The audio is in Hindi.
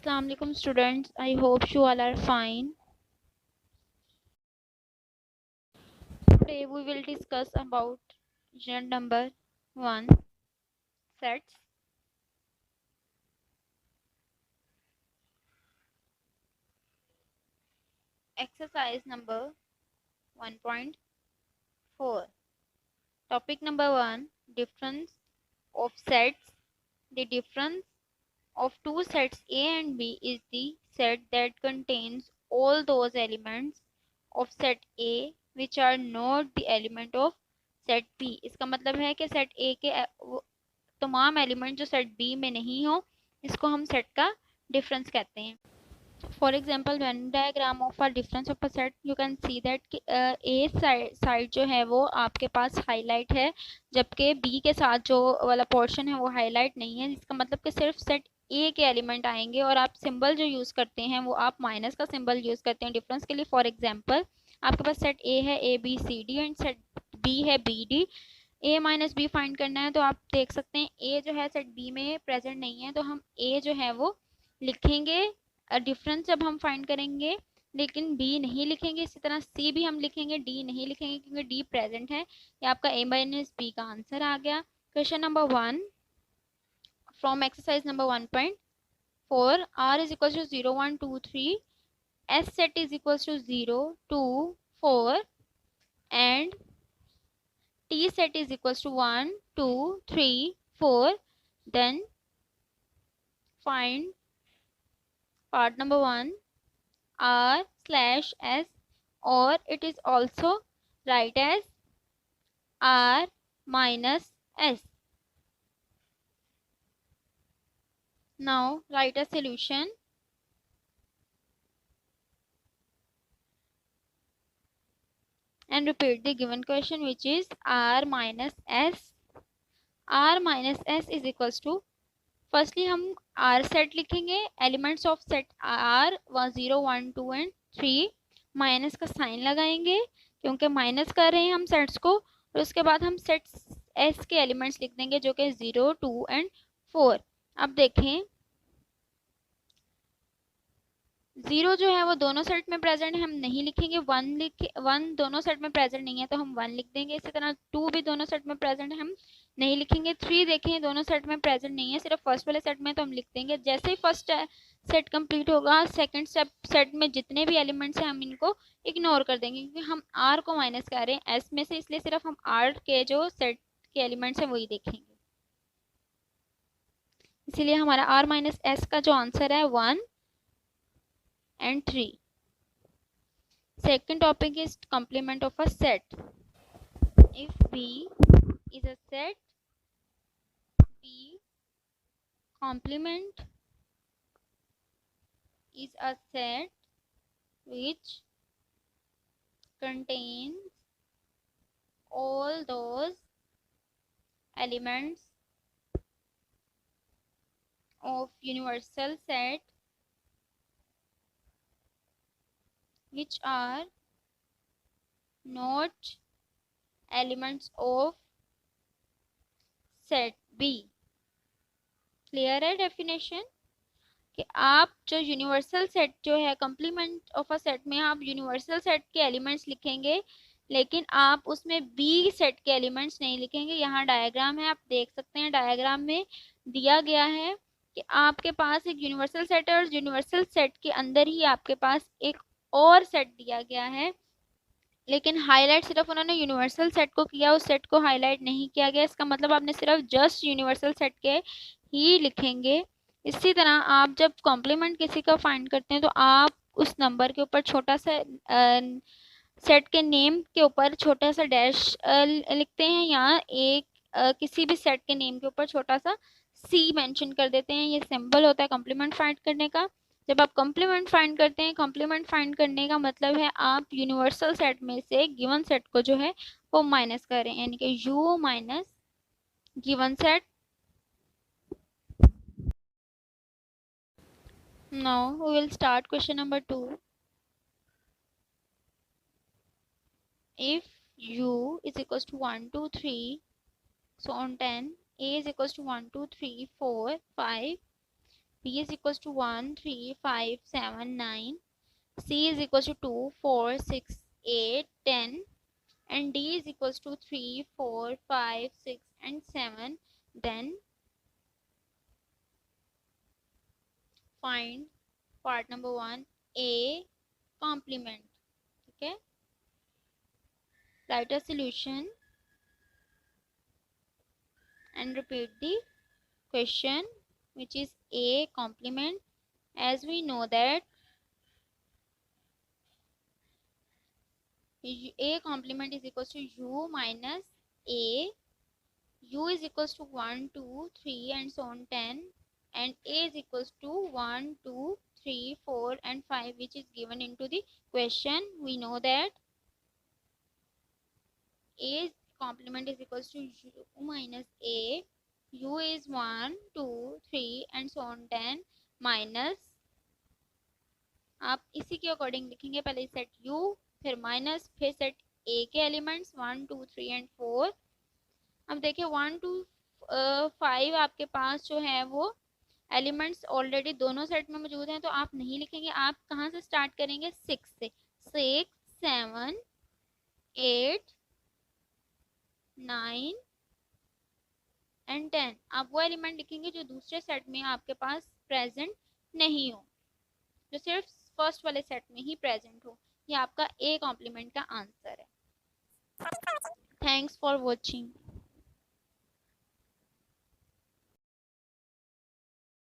Assalamu alaikum students. I hope you all are fine. Today we will discuss about unit number 1 sets. Exercise number 1.4. Topic number 1, difference of sets. The difference of two sets A and B is the set that contains all those elements of set A which are not the element of set B. इसका मतलब है कि सेट A के तमाम एलिमेंट जो सेट बी में नहीं हो इसको हम सेट का डिफरेंस कहते हैं. For example Venn diagram of a difference of a set you can see that A side जो है वो आपके पास हाईलाइट है जबकि बी के साथ जो वाला पोर्शन है वो हाईलाइट नहीं है. इसका मतलब कि सिर्फ सेट ए के एलिमेंट आएंगे और आप सिंबल जो यूज़ करते हैं वो आप माइनस का सिंबल यूज़ करते हैं डिफरेंस के लिए. फॉर एग्जाम्पल आपके पास सेट ए है A B C D and set B है B D. A minus B find करना है तो आप देख सकते हैं ए जो है सेट बी में प्रेजेंट नहीं है तो हम ए जो है वो लिखेंगे डिफरेंस जब हम फाइंड करेंगे, लेकिन बी नहीं लिखेंगे. इसी तरह सी भी हम लिखेंगे, डी नहीं लिखेंगे क्योंकि डी प्रेजेंट है. ये आपका ए माइनस बी का आंसर आ गया. Question number 1 from exercise number 1.4. R is equal to 0 1 2 3. S set is equal to 0 2 4 and T set is equals to 1 2 3 4. Then find part number 1 R slash S, or it is also write as R minus S. Now write a solution. And repeat the given question, which is R minus S. R minus S is equals to, firstly हम आर सेट लिखेंगे, elements of set R 0 1 2 and 3. Minus का साइन लगाएंगे क्योंकि माइनस कर रहे हैं हम सेट्स को. और उसके बाद हम सेट एस के एलिमेंट्स लिख देंगे जो कि 0 2 एंड 4. अब देखें 0 जो है वो दोनों सेट में प्रेजेंट है, हम नहीं लिखेंगे. 1 दोनों सेट में प्रेजेंट नहीं है तो हम 1 लिख देंगे. इसी तरह 2 भी दोनों सेट में प्रेजेंट है, हम नहीं लिखेंगे. 3 देखें दोनों सेट में प्रेजेंट नहीं है, सिर्फ फर्स्ट वाले सेट में, तो हम लिख देंगे. जैसे ही फर्स्ट सेट कंप्लीट होगा सेकंड सेट में जितने भी एलिमेंट्स हैं हम इनको इग्नोर कर देंगे क्योंकि हम आर को माइनस कर रहे हैं एस में से, इसलिए सिर्फ हम आर के जो सेट के एलिमेंट्स हैं वही देखेंगे. इसीलिए हमारा आर माइनस एस का जो आंसर है 1 and 3. Second topic is complement of a set. If B is a set, B complement is a set which contains all those elements of universal set which are not elements of set B. Clear है डेफिनेशन कि आप जो यूनिवर्सल सेट जो है कंप्लीमेंट ऑफ अ सेट में आप यूनिवर्सल सेट के एलिमेंट्स लिखेंगे लेकिन आप उसमें बी सेट के एलिमेंट्स नहीं लिखेंगे. यहाँ डायग्राम है, आप देख सकते हैं. डायग्राम में दिया गया है कि आपके पास एक यूनिवर्सल सेट है और यूनिवर्सल सेट के अंदर ही आपके पास एक और सेट दिया गया है, लेकिन हाईलाइट सिर्फ उन्होंने यूनिवर्सल सेट को किया, उस सेट को हाईलाइट नहीं किया गया. इसका मतलब आपने सिर्फ जस्ट यूनिवर्सल सेट के ही लिखेंगे. इसी तरह आप जब कॉम्प्लीमेंट किसी का फाइंड करते हैं तो आप उस नंबर के ऊपर छोटा सा सेट के नेम के ऊपर छोटा सा डैश लिखते हैं या एक किसी भी सेट के नेम के ऊपर छोटा सा सी मेंशन कर देते हैं. ये सिंबल होता है कॉम्प्लीमेंट फाइंड करने का. जब आप कॉम्प्लीमेंट फाइंड करते हैं, कॉम्प्लीमेंट फाइंड करने का मतलब है आप यूनिवर्सल सेट में से गिवन सेट को जो है वो माइनस कर रहे हैं, यानी कि you minus given set. Now we will start question number 2. If u is equals to 1 2 3 so on 10, a is equals to 1 2 3 4 5, B is equals to 1, 3, 5, 7, 9. C is equals to 2, 4, 6, 8, 10. And D is equals to 3, 4, 5, 6 and 7. Then find part number 1, A complement. Okay, write a solution and repeat the question, which is A complement. As we know that A complement is equals to U minus A. U is equals to 1, 2, 3 and so on 10, and A is equals to 1, 2, 3, 4 and 5, which is given into the question. We know that A complement is equals to U minus A. U is 1, 2, 3 and so on 10 minus, आप इसी के अकॉर्डिंग लिखेंगे, पहले सेट U फिर माइनस फिर सेट A के एलिमेंट्स 1, 2, 3 एंड 4। अब देखिए 1 to 5 आपके पास जो है वो एलिमेंट्स ऑलरेडी दोनों सेट में मौजूद हैं, तो आप नहीं लिखेंगे। आप कहाँ से स्टार्ट करेंगे? 6 से। 6, 7, 8, 9 एंड 10। आप वो एलिमेंट लिखेंगे जो दूसरे सेट में आपके पास प्रेजेंट नहीं हो, जो सिर्फ फर्स्ट वाले सेट में ही प्रेजेंट हो। ये आपका ए कॉम्प्लीमेंट का आंसर है। Thanks for watching.